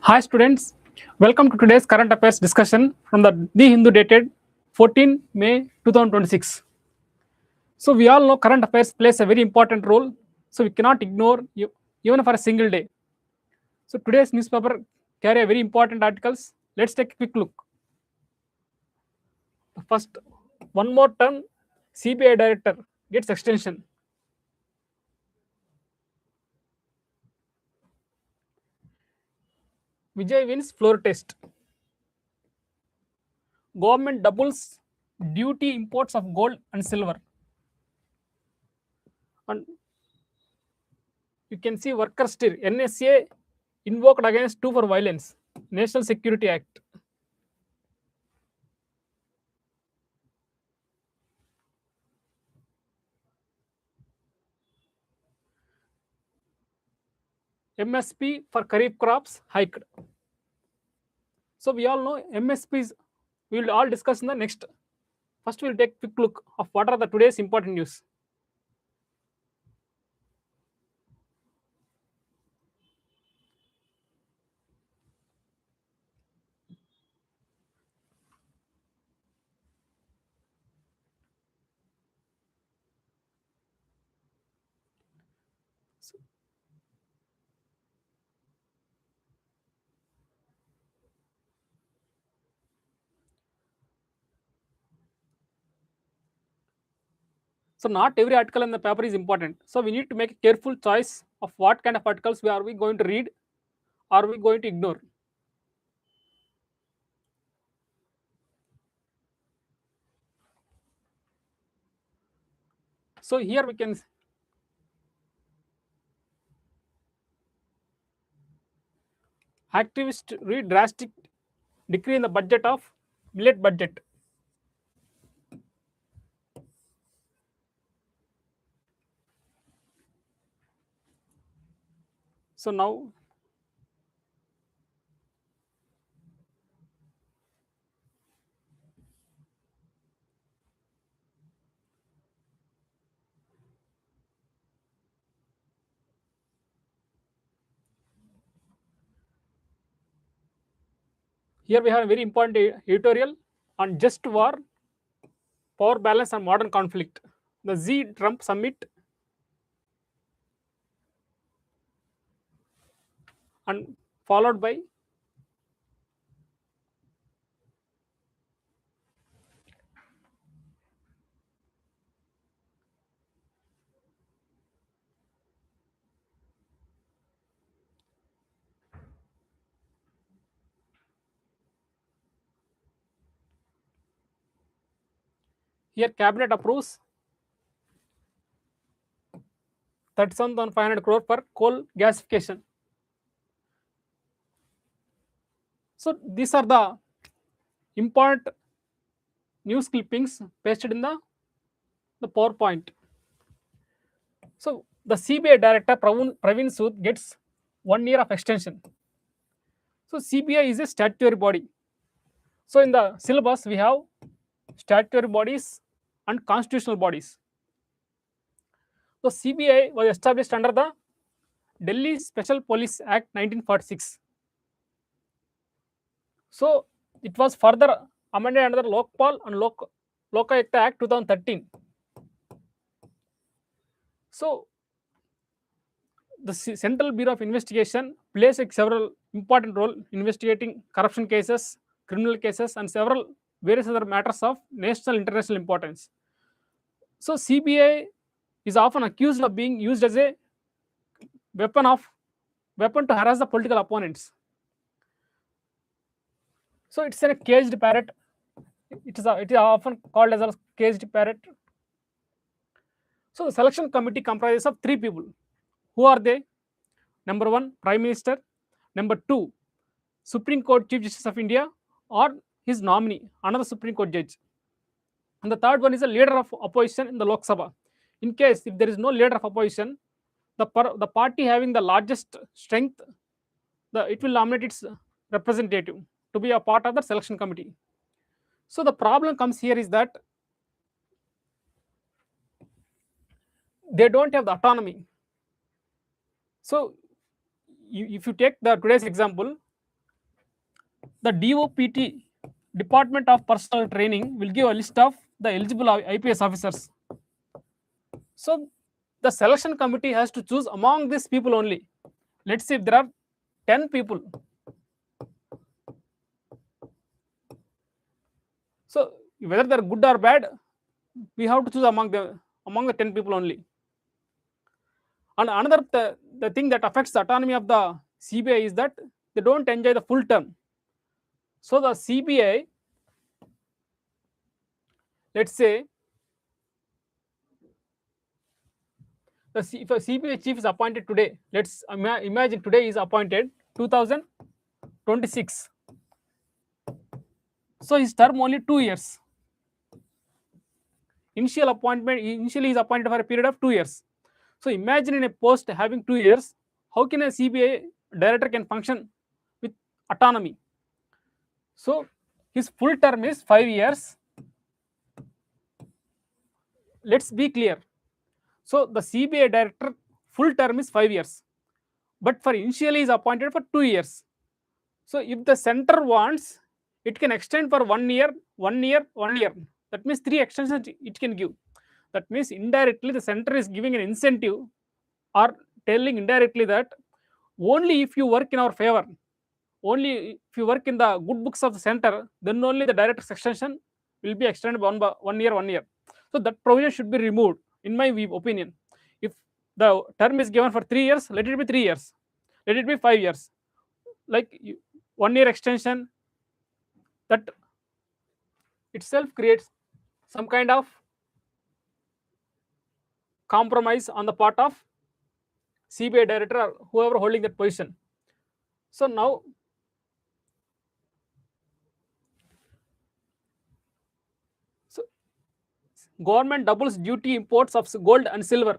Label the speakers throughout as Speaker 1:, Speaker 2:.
Speaker 1: Hi students, welcome to today's current affairs discussion from the Hindu dated 14 May 2026. So we all know current affairs plays a very important role, so we cannot ignore even for a single day. So today's newspaper carry a very important articles. Let's take a quick look. First, one more term, CBI director gets extension. Vijay wins floor test. Government doubles duty imports of gold and silver. And you can see worker stir NSA invoked against two for violence, National Security Act. MSP for Kharif crops hiked. So we all know MSPs. We will all discuss in the next. First, we will take a quick look of what are the today's important news. So not every article in the paper is important. So we need to make a careful choice of what kind of articles are we going to read, or are we going to ignore. So here we can activists read drastic decrease in the budget of millet budget. So now here we have a very important editorial on just war, power balance and modern conflict. The Z Trump summit and followed by here cabinet approves 37,500 crore for coal gasification. So these are the important news clippings pasted in the PowerPoint. So the CBI director Praveen Sood gets 1 year of extension. So CBI is a statutory body. So in the syllabus we have statutory bodies and constitutional bodies. So CBI was established under the Delhi Special Police Act 1946. So it was further amended under the Lokpal and Lokayukta Act 2013. So the Central Bureau of Investigation plays several important role investigating corruption cases, criminal cases, and several various other matters of national international importance. So CBI is often accused of being used as a weapon to harass the political opponents. So it's a caged parrot. It is often called as a caged parrot. So the selection committee comprises of 3 people. Who are they? Number 1, Prime Minister. Number 2, Supreme Court Chief Justice of India or his nominee, another Supreme Court judge. And the third one is a leader of opposition in the Lok Sabha. In case if there is no leader of opposition, the party having the largest strength, it will nominate its representative to be a part of the selection committee. So the problem comes here is that they don't have the autonomy. So if you take the today's example, the DOPT, Department of Personal Training, will give a list of the eligible IPS officers. So the selection committee has to choose among these people only. Let's say if there are 10 people. So whether they're good or bad, we have to choose among the 10 people only. And another the thing that affects the autonomy of the CBI is that they don't enjoy the full term. So the CBI, let's say, if a CBI chief is appointed today, let's imagine today is appointed 2026. So his term only 2 years. Initially is appointed for a period of 2 years. So imagine in a post having 2 years, how can a CBI director can function with autonomy? So his full term is 5 years. Let's be clear. So the CBI director full term is 5 years, but for initially is appointed for 2 years. So if the center wants, it can extend for 1 year, 1 year, 1 year. That means 3 extensions it can give. That means indirectly the center is giving an incentive or telling indirectly that only if you work in our favor, only if you work in the good books of the center, then only the director's extension will be extended by 1 year, 1 year. So that provision should be removed, in my opinion. If the term is given for 3 years, let it be 3 years, let it be 5 years. Like 1 year extension, that itself creates some kind of compromise on the part of CBI director or whoever holding that position. So now, government doubles duty imports of gold and silver.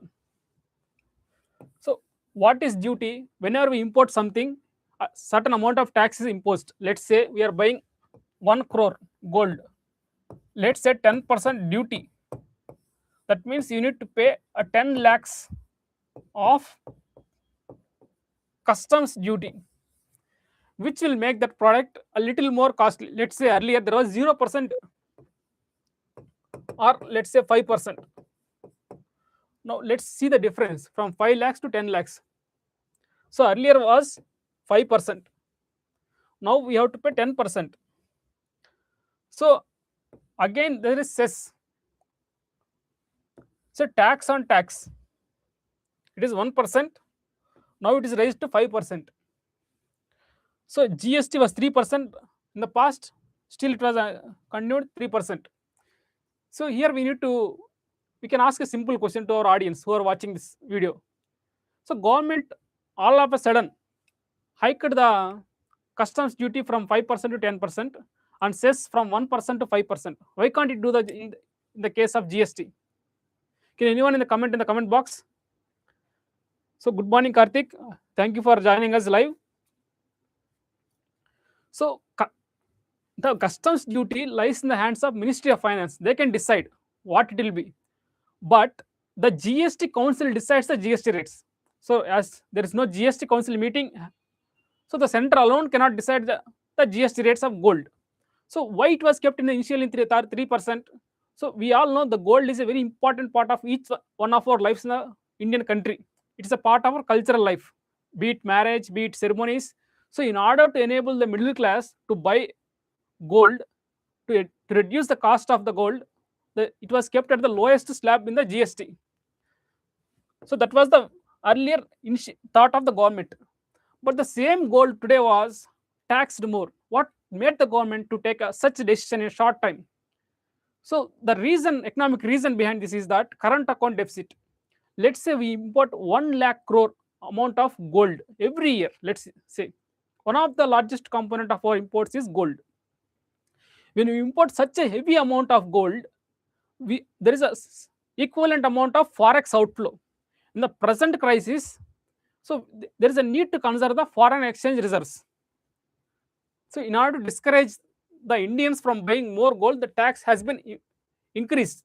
Speaker 1: So what is duty? Whenever we import something, a certain amount of tax is imposed. Let's say we are buying 1 crore gold. Let's say 10% duty. That means you need to pay a 10 lakhs of customs duty, which will make that product a little more costly. Let's say earlier there was 0% or let's say 5%. Now let's see the difference from 5 lakhs to 10 lakhs. So earlier was 5%. Now we have to pay 10%. So again there is cess. So tax on tax. It is 1%. Now it is raised to 5%. So GST was 3% in the past. Still it was continued 3%. So here we can ask a simple question to our audience who are watching this video. So government all of a sudden hiked the customs duty from 5% to 10% and cess from 1% to 5%. Why can't it do that in the case of GST? Can anyone in the comment box? So good morning, Karthik. Thank you for joining us live. So the customs duty lies in the hands of Ministry of Finance. They can decide what it will be. But the GST Council decides the GST rates. So as there is no GST Council meeting, so the center alone cannot decide the GST rates of gold. So why it was kept in the initial in 3%? So we all know the gold is a very important part of each one of our lives in the Indian country. It is a part of our cultural life, be it marriage, be it ceremonies. So in order to enable the middle class to buy gold, to reduce the cost of the gold, it was kept at the lowest slab in the GST. So that was the earlier thought of the government. But the same gold today was taxed more. What made the government to take such a decision in a short time? So the economic reason behind this is that current account deficit. Let's say we import 1 lakh crore amount of gold every year. Let's say one of the largest component of our imports is gold. When we import such a heavy amount of gold, there is a equivalent amount of forex outflow. In the present crisis, so there is a need to conserve the foreign exchange reserves. So in order to discourage the Indians from buying more gold, the tax has been increased,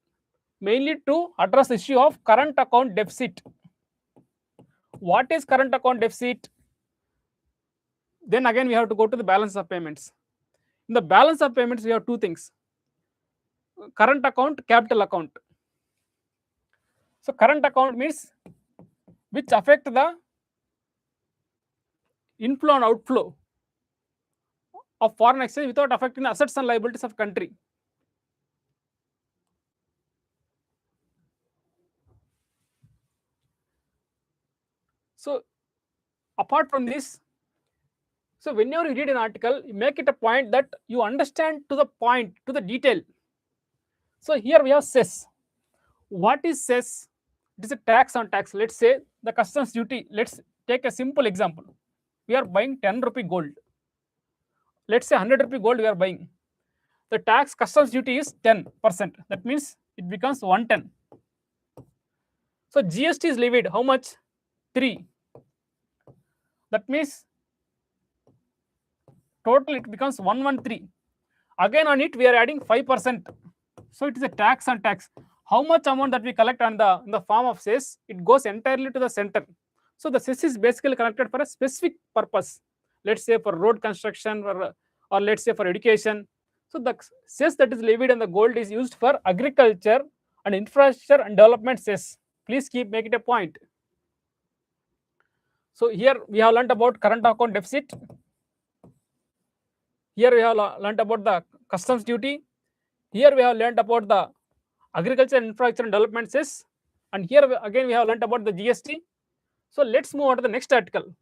Speaker 1: mainly to address the issue of current account deficit. What is current account deficit? Then again we have to go to the balance of payments. In the balance of payments, we have two things: current account, capital account. So current account means which affect the inflow and outflow of foreign exchange without affecting the assets and liabilities of country. So apart from this, so whenever you read an article, you make it a point that you understand to the point, to the detail. So here we have cess. What is cess? It is a tax on tax. Let's say the customs duty. Let's take a simple example. We are buying 10 rupee gold. Let's say 100 rupee gold we are buying. The tax customs duty is 10%. That means it becomes 110. So GST is levied. How much? 3. That means total it becomes 113. Again on it we are adding 5%. So it is a tax on tax. How much amount that we collect on in the form of cess, it goes entirely to the center. So the cess is basically collected for a specific purpose. Let's say for road construction or let's say for education. So the cess that is levied on the gold is used for agriculture and infrastructure and development cess. Please keep make it a point. So here we have learnt about current account deficit. Here we have learnt about the customs duty. Here we have learnt about the agriculture and infrastructure and development cess. And here again we have learnt about the GST. So let's move on to the next article.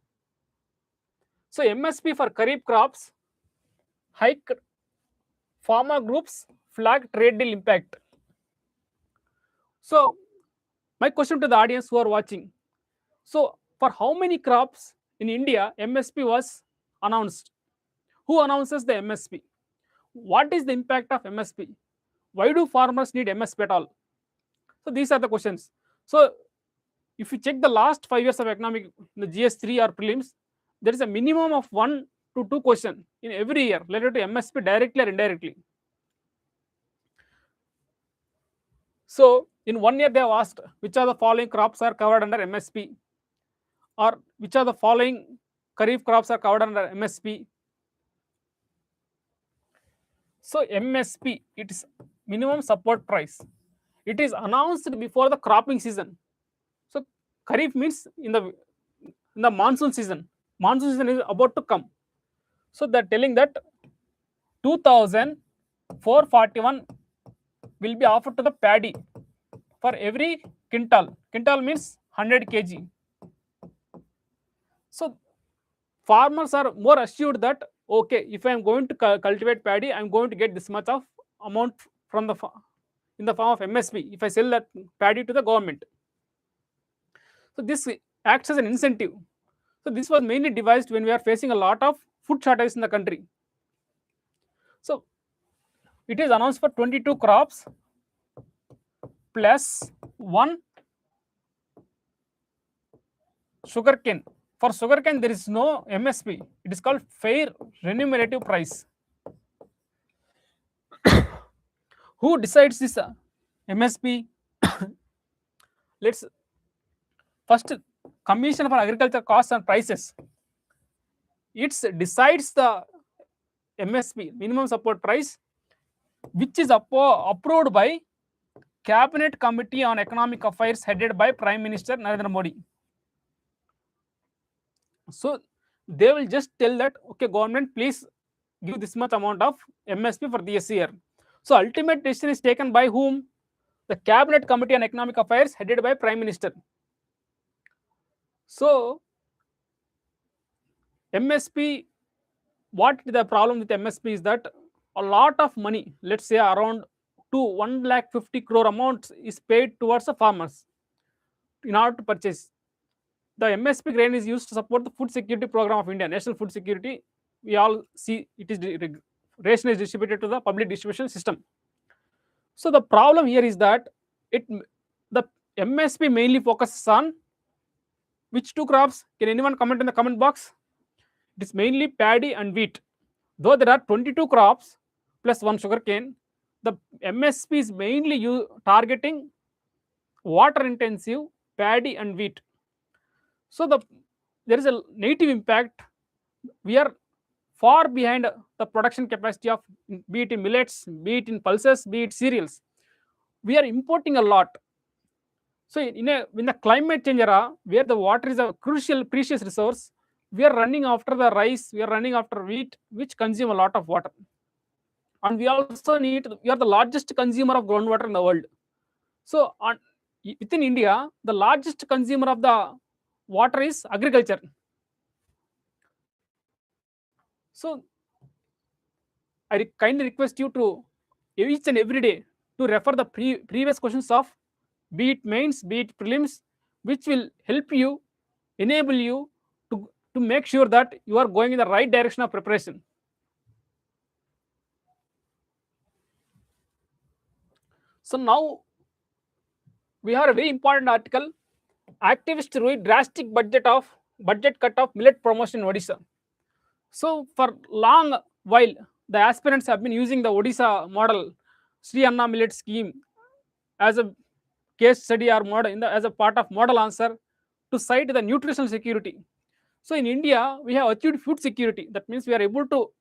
Speaker 1: So MSP for Kharif crops hike, farmer groups flag trade deal impact. So my question to the audience who are watching. So for how many crops in India MSP was announced? Who announces the MSP? What is the impact of MSP? Why do farmers need MSP at all? So these are the questions. So if you check the last 5 years of economic, the GS3 or prelims, there is a minimum of 1 to 2 questions in every year related to MSP directly or indirectly. So in 1 year they have asked which are the following crops are covered under MSP, or which are the following Kharif crops are covered under MSP. So MSP, it is minimum support price. It is announced before the cropping season. So Kharif means in the monsoon season. Monsoon season is about to come. So they're telling that 2,441 will be offered to the paddy for every quintal. Quintal means 100 kg. So farmers are more assured that okay, if I am going to cultivate paddy, I am going to get this much of amount from the in the form of MSP if I sell that paddy to the government. So this acts as an incentive. So this was mainly devised when we are facing a lot of food shortages in the country. So it is announced for 22 crops plus 1 sugarcane. For sugarcane, there is no MSP. It is called fair remunerative price. Who decides this MSP? Let's first Commission for Agriculture Costs and Prices. It decides the MSP, minimum support price, which is approved by Cabinet Committee on Economic Affairs headed by Prime Minister Narendra Modi. So they will just tell that okay, government, please give this much amount of MSP for this year. So ultimate decision is taken by whom? The Cabinet Committee on Economic Affairs headed by Prime Minister. So MSP, what the problem with MSP is that a lot of money, let's say around 150 crore amount is paid towards the farmers in order to purchase. The MSP grain is used to support the food security program of India, national food security. We all see it is ration is distributed to the public distribution system. So the problem here is that the MSP mainly focuses on which two crops? Can anyone comment in the comment box? It is mainly paddy and wheat. Though there are 22 crops plus 1 sugarcane, the MSP is mainly targeting water intensive paddy and wheat. So there is a negative impact. far behind the production capacity of, be it in millets, be it in pulses, be it cereals. We are importing a lot. So in the climate change era, where the water is a crucial, precious resource, we are running after the rice, we are running after wheat, which consume a lot of water. And we also we are the largest consumer of groundwater in the world. So within India, the largest consumer of the water is agriculture. So I kindly request you to each and every day to refer the previous questions of, be it mains, be it prelims, which will help you, enable you to make sure that you are going in the right direction of preparation. So now we have a very important article. Activists read drastic budget cut of millet promotion in Odisha. So for long while, the aspirants have been using the Odisha model, Sri Anna Millet scheme, as a case study or model as a part of model answer to cite the nutritional security. So in India, we have achieved food security. That means we are able to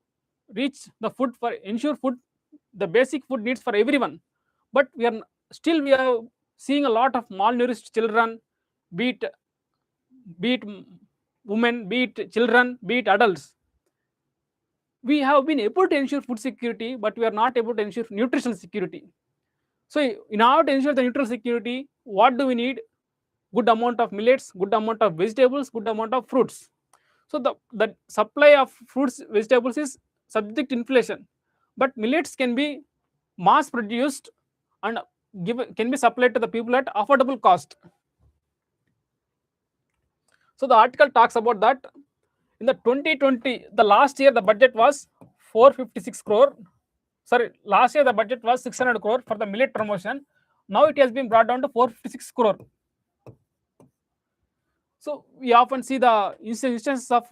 Speaker 1: reach the food for ensure food, the basic food needs for everyone. But we are seeing a lot of malnourished children, be it women, be it children, be it adults. We have been able to ensure food security, but we are not able to ensure nutritional security. So in order to ensure the nutritional security, what do we need? Good amount of millets, good amount of vegetables, good amount of fruits. So the supply of fruits, vegetables is subject to inflation, but millets can be mass produced and can be supplied to the people at affordable cost. So the article talks about that in the 2020, the last year the budget was 456 crore. Sorry, last year the budget was 600 crore for the millet promotion. Now it has been brought down to 456 crore. So we often see the instances of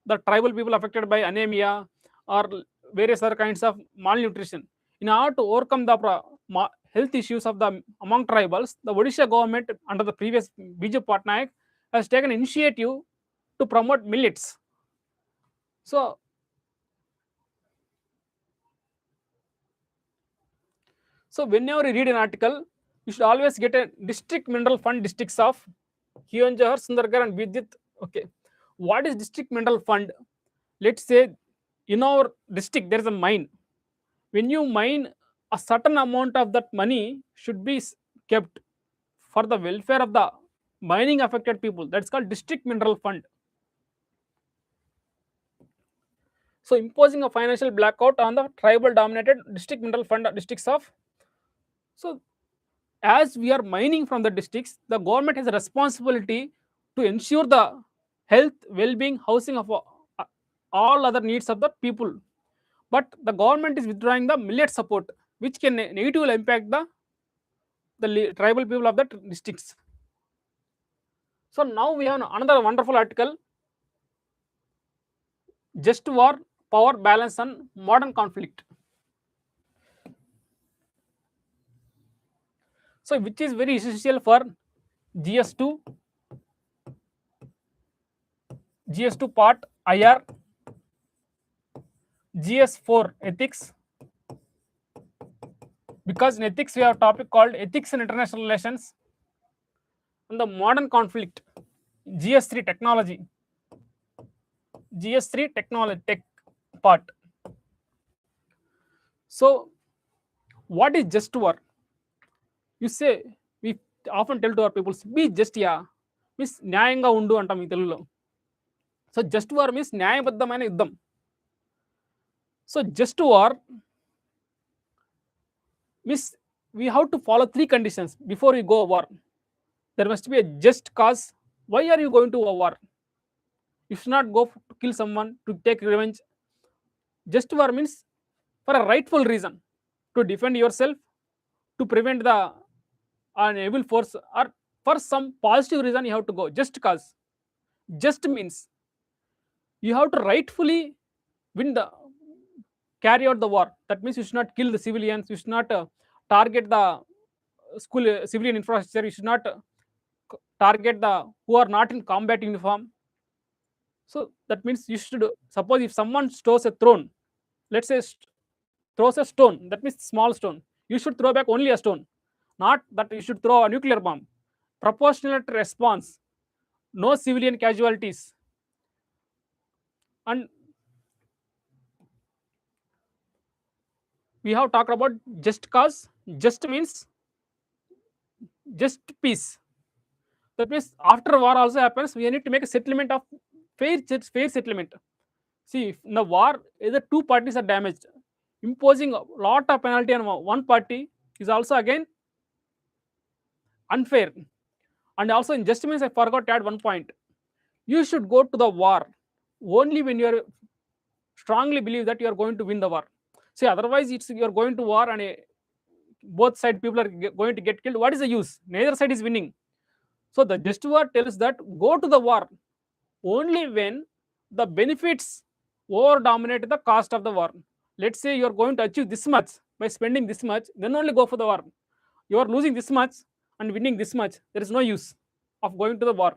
Speaker 1: the tribal people affected by anemia or various other kinds of malnutrition. In order to overcome the health issues of the among tribals, the Odisha government under the previous Biju Patnaik has taken initiative to promote millets. So whenever you read an article, you should always get a district mineral fund districts of Kionjahar, Sundargarh and Vidyut. Okay, what is district mineral fund? Let's say in our district there is a mine. When you mine, a certain amount of that money should be kept for the welfare of the mining affected people. That's called district mineral fund. So imposing a financial blackout on the tribal dominated district mineral fund districts of. So as we are mining from the districts, the government has a responsibility to ensure the health, well-being, housing of all other needs of the people. But the government is withdrawing the millet support, which can negatively impact the tribal people of the districts. So now we have another wonderful article, Just War, Power Balance and Modern Conflict. So which is very essential for GS2, GS2 part IR, GS4 ethics, because in ethics we have a topic called ethics in international relations, and the modern conflict, GS3 technology, GS3 technology tech part. So what is just war? You say, we often tell to our people, be just, yeah, means న్యాయంగా ఉండు అంటాం ఈ తెలుగులో. So just war means న్యాయబద్ధమైన యుద్ధం. So just war means we have to follow 3 conditions before we go war. There must be a just cause. Why are you going to a war? You should not go to kill someone to take revenge. Just war means for a rightful reason, to defend yourself, to prevent an evil force, or for some positive reason you have to go. Just cause. Just means you have to rightfully carry out the war. That means you should not kill the civilians, you should not target the school civilian infrastructure, you should not target the who are not in combat uniform. So that means you should, suppose if someone stores a throne, let's say throws a stone, that means small stone, you should throw back only a stone, not that you should throw a nuclear bomb. Proportionate response, no civilian casualties. And we have talked about just cause. Just means just peace. That means after war also happens, we need to make a settlement of fair settlement. See, if in the war, either two parties are damaged, imposing a lot of penalty on one party is also again unfair. And also in just means I forgot to add one point. You should go to the war only when you are strongly believe that you are going to win the war. See, otherwise it's you are going to war and both side people are going to get killed. What is the use? Neither side is winning. So the just war tells that go to the war only when the benefits over dominate the cost of the war. Let's say you are going to achieve this much by spending this much, then only go for the war. You are losing this much and winning this much. There is no use of going to the war.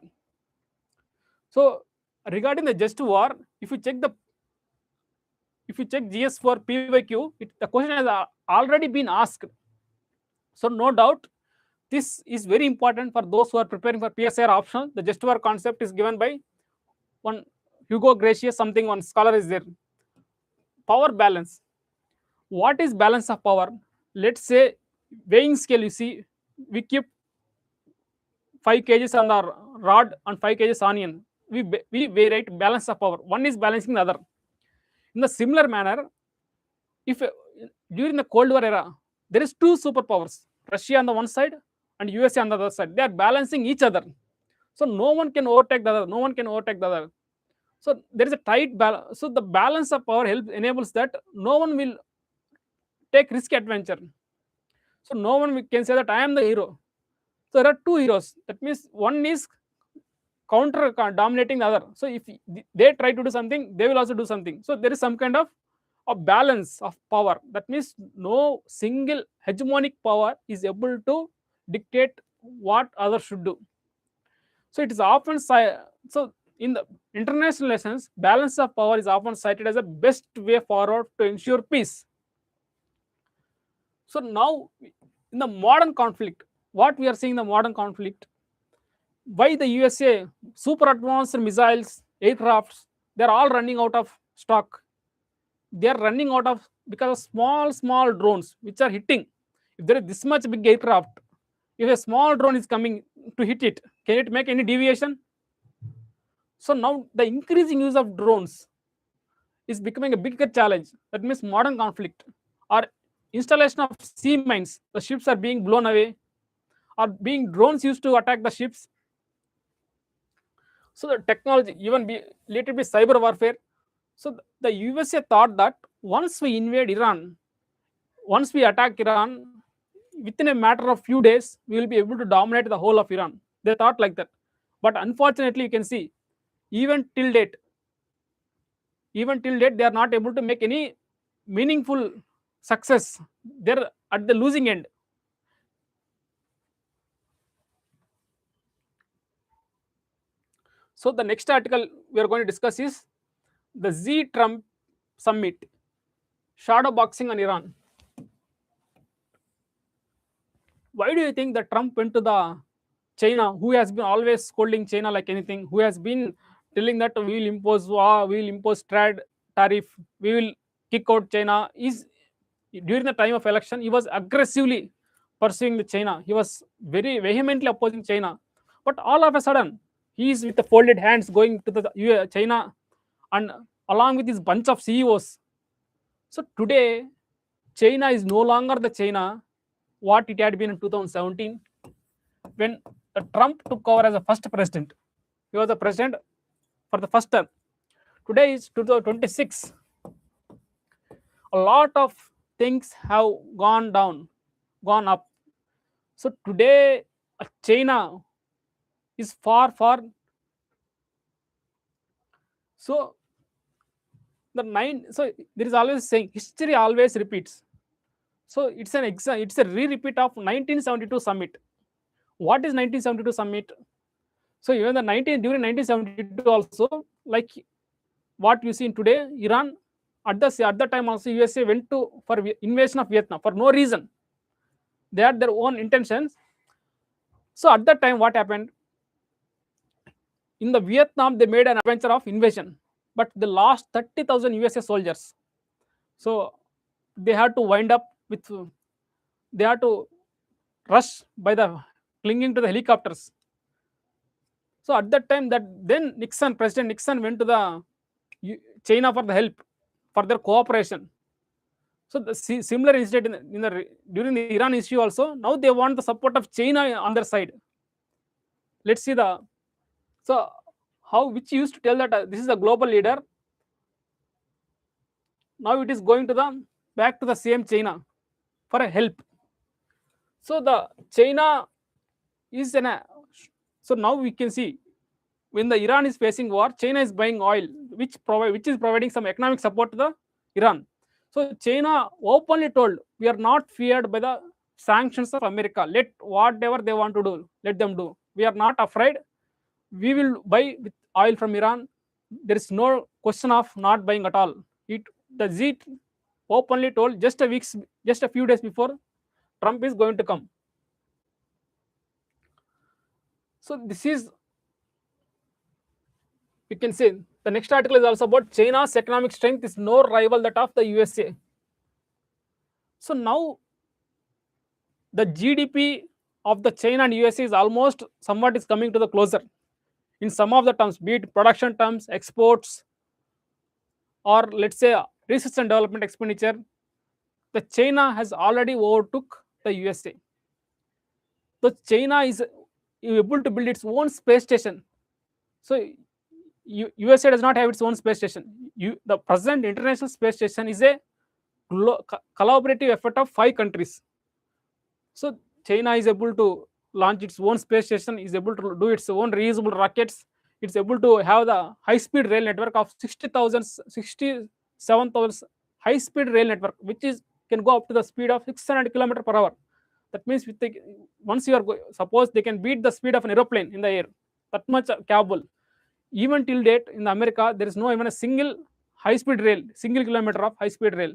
Speaker 1: So regarding the just war, if you check GS for PYQ, the question has already been asked. So no doubt, this is very important for those who are preparing for PSR option. The just war concept is given by one Hugo Gracious, something one scholar is there. Power balance. What is balance of power? Let's say weighing scale. You see, we keep 5 kgs on the rod and 5 kgs onion. We weigh, right, balance of power. One is balancing the other. In the similar manner, if during the Cold War era, there is two superpowers, Russia on the one side and USA on the other side. They are balancing each other. So no one can overtake the other. No one can overtake the other. So there is a tight balance. So the balance of power enables that no one will take risk adventure. So no one can say that I am the hero. So there are two heroes. That means one is counter dominating the other. So if they try to do something, they will also do something. So there is some kind of a balance of power. That means no single hegemonic power is able to dictate what others should do. So it is often so in the international lessons, balance of power is often cited as the best way forward to ensure peace. So now in the modern conflict, what we are seeing in the modern conflict, why the USA super advanced missiles, aircrafts, they're all running out of stock. They are running out of because of small drones which are hitting. If there is this much big aircraft, if a small drone is coming to hit it, can it make any deviation? So now the increasing use of drones is becoming a bigger challenge. That means modern conflict or installation of sea mines. The ships are being blown away, or being drones used to attack the ships. So the technology, even be little bit cyber warfare. So the USA thought that once we invade Iran, once we attack Iran, within a matter of few days, we will be able to dominate the whole of Iran. They thought like that. But unfortunately, you can see, even till date, they are not able to make any meaningful success. They're at the losing end. So the next article we are going to discuss is the Z-Trump summit, shadow boxing on Iran. Why do you think that Trump went to the China, who has been always scolding China like anything, who has been telling that we will impose war, we will impose trade tariff, we will kick out China? Is during the time of election, he was aggressively pursuing the China. He was very vehemently opposing China. But all of a sudden, he is with the folded hands going to the China, and along with his bunch of CEOs. So today, China is no longer the China what it had been in 2017 when Trump took over as the first president. He was the president for the first term. Today is 2026. A lot of things have gone down, gone up. So today, China is far. So so there is always saying history always repeats. So it's it's a re-repeat of 1972 summit. What is 1972 summit? So even during 1972 also, like what you see in today, Iran at the time also USA went to for invasion of Vietnam for no reason. They had their own intentions. So at that time, what happened? In the Vietnam, they made an adventure of invasion, but they lost 30,000 USA soldiers. So they had to wind up with, they had to rush by the clinging to the helicopters. So at that time, that then President Nixon went to the China for the help, for their cooperation. So the similar incident during the Iran issue also. Now they want the support of China on their side. Let's see the, so how, which used to tell that this is a global leader. Now it is going to the back to the same China for a help. So the China is in a, so now we can see when the Iran is facing war, China is buying oil, which is providing some economic support to the Iran. So China openly told, we are not feared by the sanctions of America. Let whatever they want to do, let them do. We are not afraid. We will buy with oil from Iran. There is no question of not buying at all. The Z openly told just a few days before Trump is going to come. So this is, you can say the next article is also about China's economic strength is no rival that of the USA. So now the GDP of the China and USA is almost somewhat is coming to the closer in some of the terms, be it production terms, exports, or let's say research and development expenditure. The China has already overtook the USA. So China is able to build its own space station. So USA does not have its own space station. The present International Space Station is a collaborative effort of 5 countries. So China is able to launch its own space station, is able to do its own reusable rockets. It's able to have the high-speed rail network of 67,000 high-speed rail network, which can go up to the speed of 600 km per hour. That means once you are suppose they can beat the speed of an aeroplane in the air. That much capable. Even till date in America, there is no even a single high-speed rail, single kilometer of high-speed rail.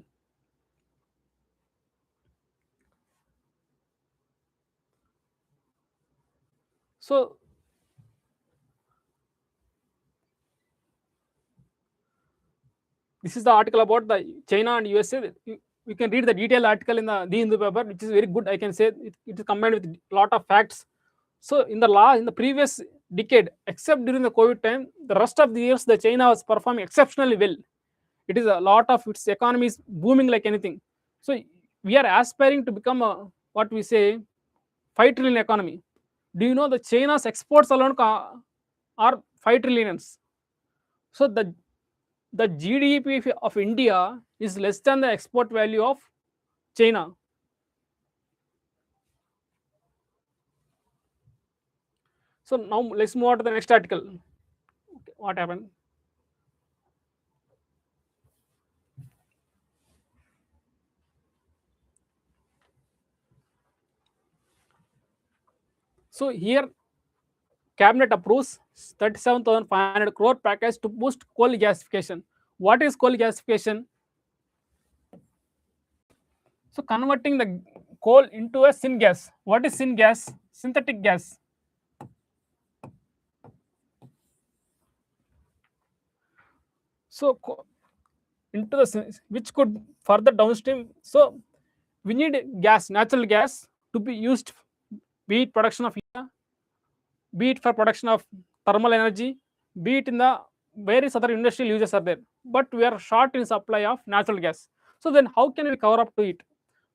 Speaker 1: So this is the article about the China and USA. You can read the detailed article in the Hindu paper, which is very good. I can say it is combined with a lot of facts. So in the previous decade, except during the COVID time, the rest of the years the China was performing exceptionally well. It is a lot of its economy is booming like anything. So we are aspiring to become a, what we say, 5 trillion economy. Do you know the China's exports alone are 5 trillions? So the GDP of India is less than the export value of China. So now let's move on to the next article. Okay, what happened? So here, cabinet approves 37,500 crore package to boost coal gasification. What is coal gasification? So converting the coal into a syngas. What is syngas? Synthetic gas. So into the, which could further downstream. So we need gas, natural gas, to be used, be it production of heat, be it for production of thermal energy, be it in the various other industrial uses are there. But we are short in supply of natural gas. So then how can we cover up to it?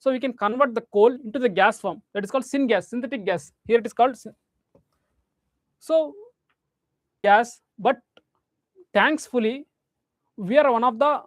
Speaker 1: So we can convert the coal into the gas form. That is called syngas, synthetic gas. Here it is called. So gas, but thankfully we are one of the